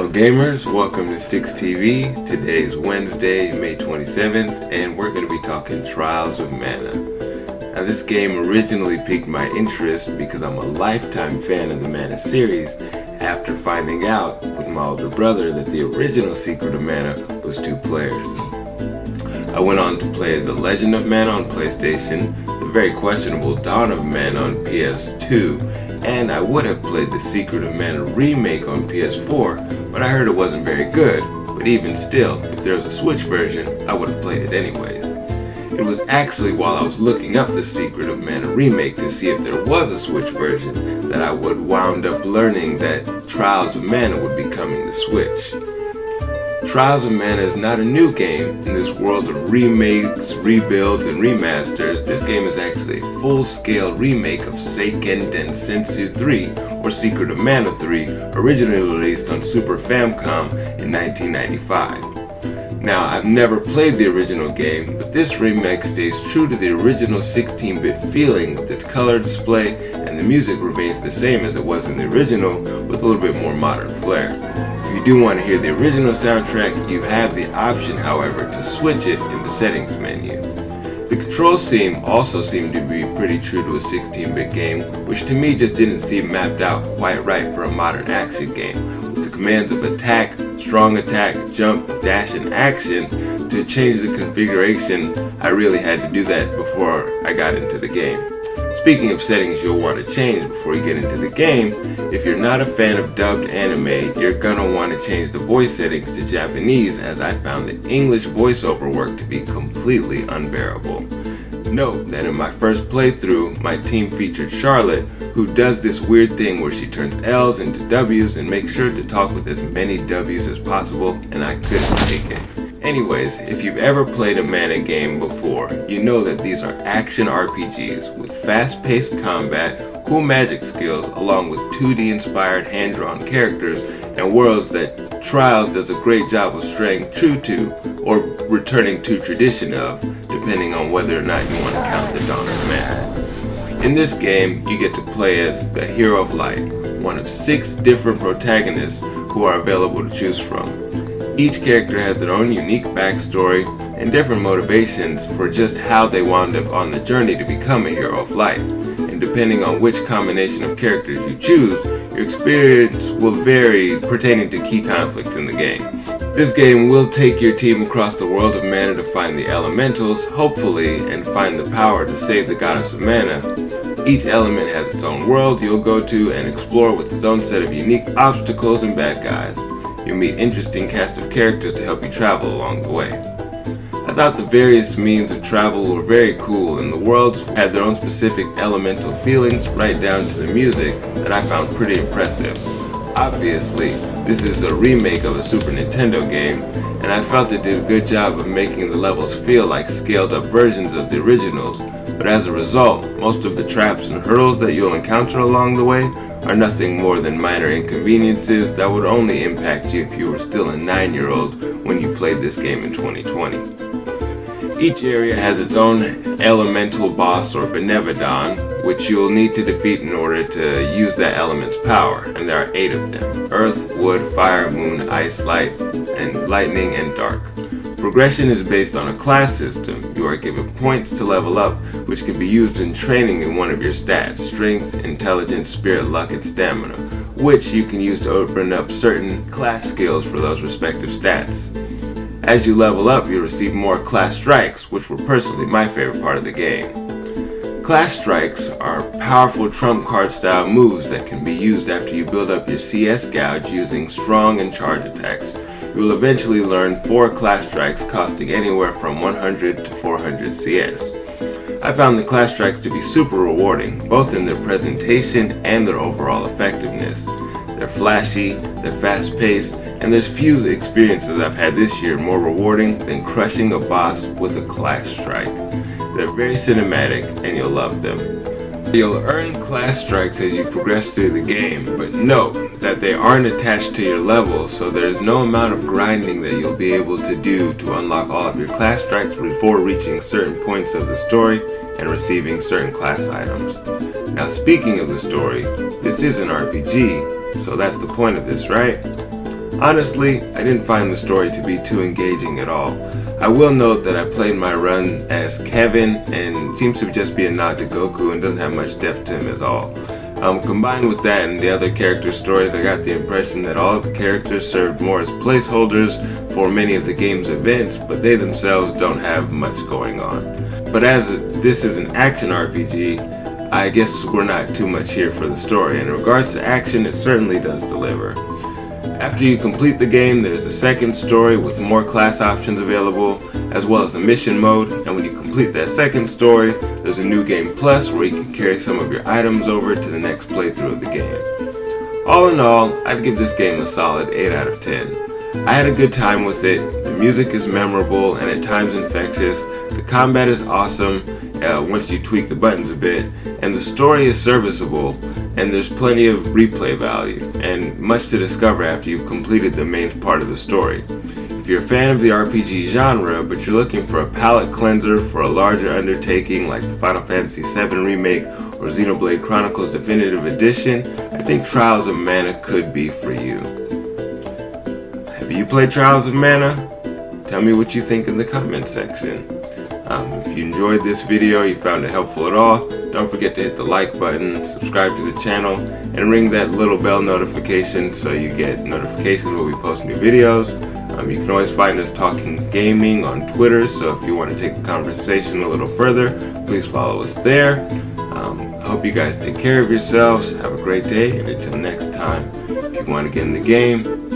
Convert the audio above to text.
Hello gamers, welcome to Sticks TV. Today's Wednesday, May 27th, and we're going to be talking Trials of Mana. Now this game originally piqued my interest because I'm a lifetime fan of the Mana series after finding out with my older brother that the original Secret of Mana was 2 players. I went on to play The Legend of Mana on PlayStation, the very questionable Dawn of Mana on PS2, and I would have played the Secret of Mana remake on PS4, but I heard it wasn't very good. But even still, if there was a Switch version, I would have played it anyways. It was actually while I was looking up the Secret of Mana remake to see if there was a Switch version that I would wound up learning that Trials of Mana would be coming to Switch. Trials of Mana is not a new game. In this world of remakes, rebuilds, and remasters, this game is actually a full-scale remake of Seiken Densetsu 3, or Secret of Mana 3, originally released on Super Famicom in 1995. Now, I've never played the original game, but this remake stays true to the original 16-bit feeling with its color display, and the music remains the same as it was in the original, with a little bit more modern flair. If you do want to hear the original soundtrack, you have the option, however, to switch it in the settings menu. The control scheme also seemed to be pretty true to a 16-bit game, which to me just didn't seem mapped out quite right for a modern action game, with the commands of attack, strong attack, jump, dash, and action. To change the configuration, I really had to do that before I got into the game. Speaking of settings you'll want to change before you get into the game, if you're not a fan of dubbed anime, you're gonna want to change the voice settings to Japanese, as I found the English voiceover work to be completely unbearable. Note that in my first playthrough, my team featured Charlotte, who does this weird thing where she turns L's into W's and makes sure to talk with as many W's as possible, and I couldn't take it. Anyways, if you've ever played a Mana game before, you know that these are action RPGs with fast-paced combat, cool magic skills, along with 2D-inspired hand-drawn characters and worlds that Trials does a great job of staying true to or returning to tradition of, depending on whether or not you want to count the Dawn of Mana. In this game, you get to play as the Hero of Light, one of 6 different protagonists who are available to choose from. Each character has their own unique backstory and different motivations for just how they wound up on the journey to become a Hero of Light. And depending on which combination of characters you choose, your experience will vary pertaining to key conflicts in the game. This game will take your team across the world of Mana to find the elementals, hopefully, and find the power to save the Goddess of Mana. Each element has its own world you'll go to and explore with its own set of unique obstacles and bad guys. You'll meet interesting cast of characters to help you travel along the way. I thought the various means of travel were very cool, and the worlds had their own specific elemental feelings right down to the music that I found pretty impressive. Obviously, this is a remake of a Super Nintendo game, and I felt it did a good job of making the levels feel like scaled up versions of the originals, but as a result, most of the traps and hurdles that you'll encounter along the way are nothing more than minor inconveniences that would only impact you if you were still a 9-year-old when you played this game in 2020. Each area has its own elemental boss or Benevodon, which you'll need to defeat in order to use that element's power, and there are 8 of them: Earth, Wood, Fire, Moon, Ice, Light, and Lightning, and Dark. Progression is based on a class system. You are given points to level up, which can be used in training in one of your stats: Strength, Intelligence, Spirit, Luck, and Stamina, which you can use to open up certain class skills for those respective stats. As you level up, you receive more class strikes, which were personally my favorite part of the game. Class strikes are powerful trump card style moves that can be used after you build up your CS gauge using strong and charge attacks. You will eventually learn 4 class strikes costing anywhere from 100 to 400 CS. I found the class strikes to be super rewarding, both in their presentation and their overall effectiveness. They're flashy, they're fast-paced, and there's few experiences I've had this year more rewarding than crushing a boss with a class strike. They're very cinematic, and you'll love them. You'll earn class strikes as you progress through the game, but note that they aren't attached to your level, so there's no amount of grinding that you'll be able to do to unlock all of your class strikes before reaching certain points of the story and receiving certain class items. Now, speaking of the story, this is an RPG, so that's the point of this, right? Honestly, I didn't find the story to be too engaging at all. I will note that I played my run as Kevin and seems to just be a nod to Goku and doesn't have much depth to him at all. Combined with that and the other character stories, I got the impression that all of the characters served more as placeholders for many of the game's events, but they themselves don't have much going on. But as this is an action RPG, I guess we're not too much here for the story. In regards to action, it certainly does deliver. After you complete the game, there's a second story with more class options available, as well as a mission mode, and when you complete that second story, there's a new game plus where you can carry some of your items over to the next playthrough of the game. All in all, I'd give this game a solid 8 out of 10. I had a good time with it, the music is memorable and at times infectious, the combat is awesome once you tweak the buttons a bit, and the story is serviceable, and there's plenty of replay value, and much to discover after you've completed the main part of the story. If you're a fan of the RPG genre, but you're looking for a palate cleanser for a larger undertaking like the Final Fantasy VII Remake or Xenoblade Chronicles Definitive Edition, I think Trials of Mana could be for you. Have you played Trials of Mana? Tell me what you think in the comment section. If you enjoyed this video, you found it helpful at all, don't forget to hit the like button, subscribe to the channel, and ring that little bell notification so you get notifications when we post new videos. You can always find us talking gaming on Twitter, so if you want to take the conversation a little further, please follow us there. I hope you guys take care of yourselves, have a great day, and until next time, if you want to get in the game,